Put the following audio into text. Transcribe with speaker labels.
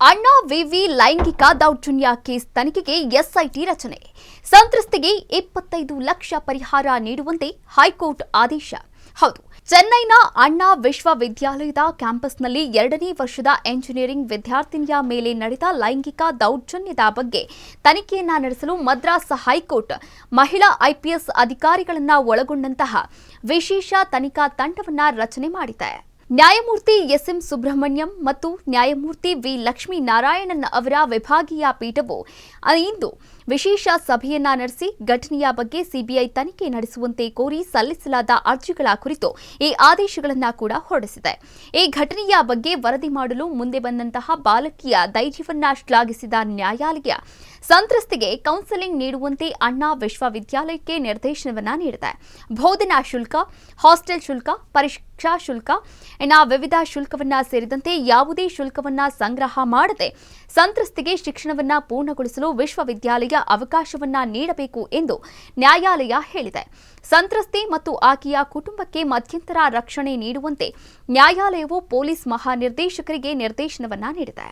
Speaker 1: ಅಣ್ಣಾ ವಿವಿ ಲೈಂಗಿಕ ದೌರ್ಜನ್ಯ ಕೇಸ್ ತನಿಖೆಗೆ ಎಸ್ಐಟಿ ರಚನೆ. ಸಂತ್ರಸ್ತೆಗೆ 25 ಲಕ್ಷ ಪರಿಹಾರ ನೀಡುವಂತೆ ಹೈಕೋರ್ಟ್ ಆದೇಶ. ಹೌದು, ಚೆನ್ನೈನ ಅಣ್ಣಾ ವಿಶ್ವವಿದ್ಯಾಲಯದ ಕ್ಯಾಂಪಸ್ನಲ್ಲಿ 2ನೇ ವರ್ಷದ ಎಂಜಿನಿಯರಿಂಗ್ ವಿದ್ಯಾರ್ಥಿನಿಯ ಮೇಲೆ ನಡೆದ ಲೈಂಗಿಕ ದೌರ್ಜನ್ಯದ ಬಗ್ಗೆ ತನಿಖೆಯನ್ನ ನಡೆಸಲು ಮದ್ರಾಸ್ ಹೈಕೋರ್ಟ್ ಮಹಿಳಾ ಐಪಿಎಸ್ ಅಧಿಕಾರಿಗಳನ್ನು ಒಳಗೊಂಡಂತಹ ವಿಶೇಷ ತನಿಖಾ ತಂಡವನ್ನ ರಚನೆ ಮಾಡಿದೆ. ನ್ಯಾಯಮೂರ್ತಿ ಎಸ್ಎಂ ಸುಬ್ರಹ್ಮಣ್ಯಂ ಮತ್ತು ನ್ಯಾಯಮೂರ್ತಿ ವಿ ಲಕ್ಷ್ಮೀನಾರಾಯಣನ್ ಅವರ ವಿಭಾಗೀಯ ಪೀಠವು ಇಂದು ವಿಶೇಷ ಸಭೆಯನ್ನ ನಡೆಸಿ ಘಟನೆಯ ಬಗ್ಗೆ ಸಿಬಿಐ ತನಿಖೆ ನಡೆಸುವಂತೆ ಕೋರಿ ಸಲ್ಲಿಸಲಾದ ಅರ್ಜಿಗಳ ಕುರಿತು ಈ ಆದೇಶಗಳನ್ನು ಕೂಡ ಹೊರಡಿಸಿದೆ. ಈ ಘಟನೆಯ ಬಗ್ಗೆ ವರದಿ ಮಾಡಲು ಮುಂದೆ ಬಂದಂತಹ ಬಾಲಕಿಯ ಧೈರ್ಯವನ್ನ ಶ್ಲಾಘಿಸಿದ ನ್ಯಾಯಾಲಯ ಸಂತ್ರಸ್ತೆಗೆ ಕೌನ್ಸೆಲಿಂಗ್ ನೀಡುವಂತೆ ಅಣ್ಣಾ ವಿಶ್ವವಿದ್ಯಾಲಯಕ್ಕೆ ನಿರ್ದೇಶನವನ್ನ ನೀಡಿದೆ. ಬೋಧನಾ ಶುಲ್ಕ, ಹಾಸ್ಟೆಲ್ ಶುಲ್ಕ, ಪರೀಕ್ಷಾ ಶುಲ್ಕ ವಿವಿಧ ಶುಲ್ಕವನ್ನ ಸೇರಿದಂತೆ ಯಾವುದೇ ಶುಲ್ಕವನ್ನ ಸಂಗ್ರಹ ಮಾಡದೆ ಸಂತ್ರಸ್ತೆಗೆ ಶಿಕ್ಷಣವನ್ನ ಪೂರ್ಣಗೊಳಿಸಲು ವಿಶ್ವವಿದ್ಯಾಲಯ ಅವಕಾಶವನ್ನ ನೀಡಬೇಕು ಎಂದು ನ್ಯಾಯಾಲಯ ಹೇಳಿದೆ. ಸಂತ್ರಸ್ತೆ ಮತ್ತು ಆಕೆಯ ಕುಟುಂಬಕ್ಕೆ ಮಧ್ಯಂತರ ರಕ್ಷಣೆ ನೀಡುವಂತೆ ನ್ಯಾಯಾಲಯವು ಪೊಲೀಸ್ ಮಹಾನಿರ್ದೇಶಕರಿಗೆ ನಿರ್ದೇಶನವನ್ನ ನೀಡಿದೆ.